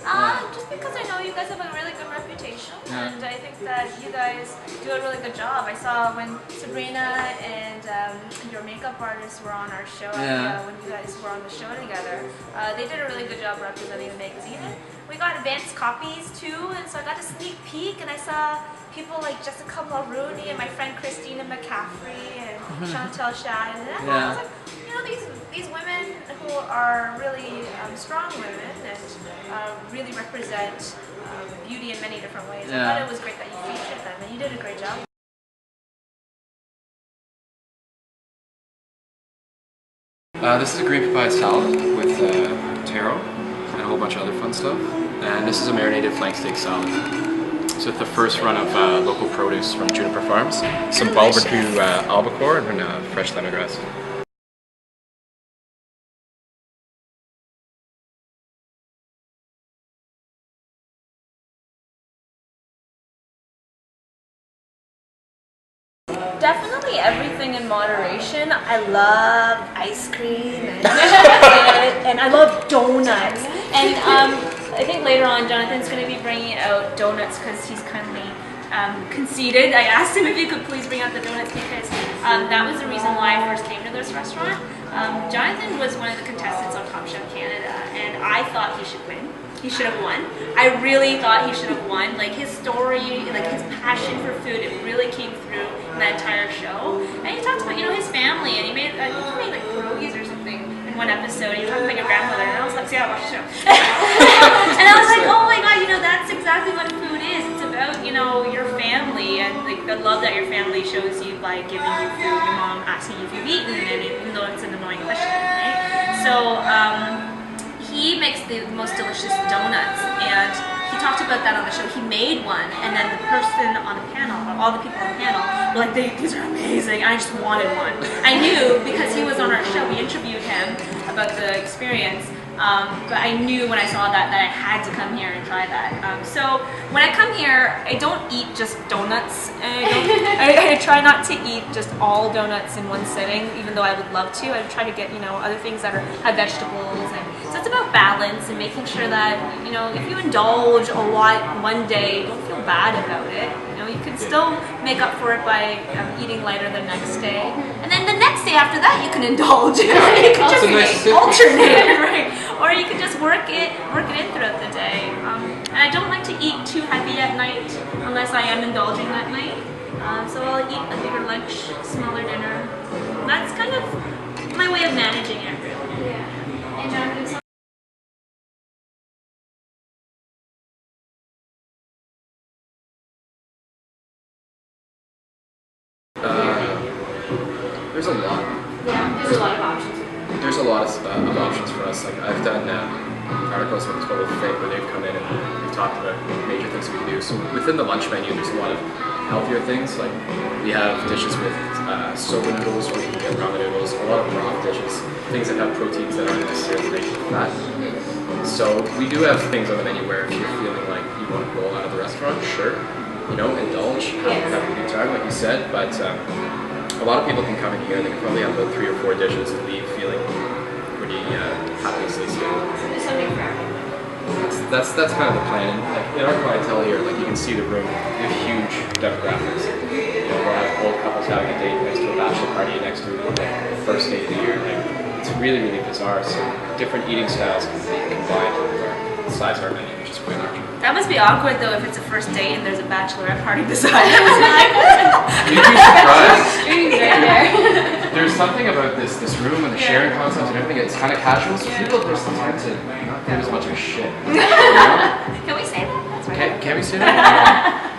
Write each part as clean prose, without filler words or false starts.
Just because I know you guys have a really good reputation, and I think that you guys do a really good job. I saw when Sabreena and your makeup artist were on our show, when you guys were on the show together, they did a really good job representing the magazine. And we got advanced copies too, and so I got a sneak peek, and I saw people like Jessica Mulrooney and my friend Christina McCaffrey and Chantel Shad, and I was like, you know, these women who are really strong women and really represent beauty in many different ways. I thought it was great that you featured them, and you did a great job. This is a green papaya salad with taro and a whole bunch of other fun stuff. And this is a marinated flank steak salad. So it's the first run of local produce from Juniper Farms. Some barbecue albacore and fresh lemongrass. Definitely everything in moderation. I love ice cream and, and I love donuts. And I think later on Jonathan's going to be bringing out donuts because he's kindly conceded. I asked him if he could please bring out the donuts because that was the reason why I first came to this restaurant. Jonathan was one of the contestants on Top Chef Canada, and I thought he should win. He should have won. I really thought he should have won. Like his story, like his passion for food, it really came through in that entire show. And he talked about, you know, his family, and he made like pierogies or something in one episode. He talked about your grandmother, and I was like, see, I watched the show. And I was like, oh my god, you know, that's exactly what food is. It's about, you know, your family and like the love that your family shows you by giving you food. Your mom asking you if you've eaten, and even though it's an annoying question, right? So he makes the most delicious donuts, and he talked about that on the show. He made one, and then the person on the panel, or all the people on the panel, were like, these are amazing. I just wanted one. I knew because he was on our show. We interviewed him about the experience, but I knew when I saw that I had to come here and try that. So when I come here, I don't eat just donuts. I try not to eat just all donuts in one sitting, even though I would love to. I try to get, you know, other things that have vegetables, and so it's about balance and making sure that, you know, if you indulge a lot one day, don't feel bad about it. You know, you can still make up for it by eating lighter the next day, and then the next day after that you can indulge. You can just alternate, right? Or you can just work it in throughout the day. And I don't like to eat too heavy at night unless I am indulging that night. So I'll eat a bigger lunch, smaller dinner. That's kind of my way of managing it, really. Yeah. And Jonathan, there's a lot. yeah, there's a lot of options. There's a lot of options for us. Like I've done articles with Total Fake where they've come in and we've talked about major things we can do. So within the lunch menu, there's a lot of healthier things. Like we have dishes with soba noodles, or you can get ramen noodles, a lot of broth dishes, things that have proteins that aren't necessarily rich in fat. So we do have things on the menu where if you're feeling like you want to roll out of the restaurant, sure, you know, indulge, have a good time, like you said, but a lot of people can come in here, they can probably have about 3 or 4 dishes and leave feeling pretty happy, satiated. That's kind of the plan. And like, in our clientele here, like you can see the room, we have huge demographics. You know, we'll have old couples having a date next to a bachelor party, next to the first date of the year. Like, it's really, really bizarre. So different eating styles can be combined with our size of our menu, which is quite large. That must be awkward though if it's a first date and there's a bachelorette party beside. You'd be surprised. There's something about this room and the sharing concepts and everything. It's kind of casual, so people just tend to not give as much of a shit. You know? Can we say that? That's right. Can we say that?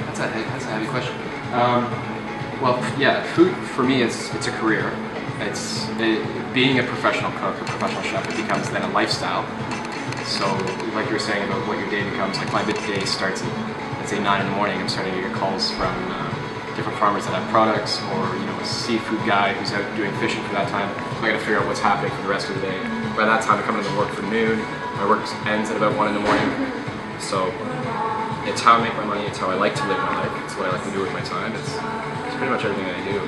That's a heavy question. Well, yeah, food for me it's a career. Being a professional cook, a professional chef, it becomes then a lifestyle. So, like you were saying about what your day becomes, like my day starts at, let's say 9 in the morning. I'm starting to get calls from different farmers that have products, or you know, a seafood guy who's out doing fishing for that time. So I got to figure out what's happening for the rest of the day. By that time, I come into work for noon. My work ends at about 1 in the morning. So it's how I make my money. It's how I like to live my life. It's what I like to do with my time. It's pretty much everything that I do.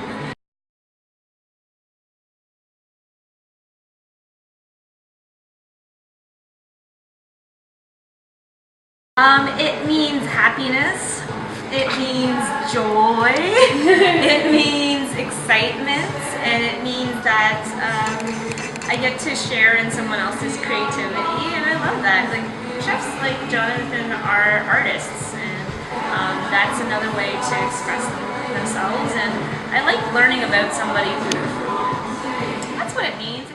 It means happiness, it means joy, it means excitement, and it means that I get to share in someone else's creativity, and I love that. Like, chefs like Jonathan are artists, and that's another way to express themselves, and I like learning about somebody through their food. That's what it means.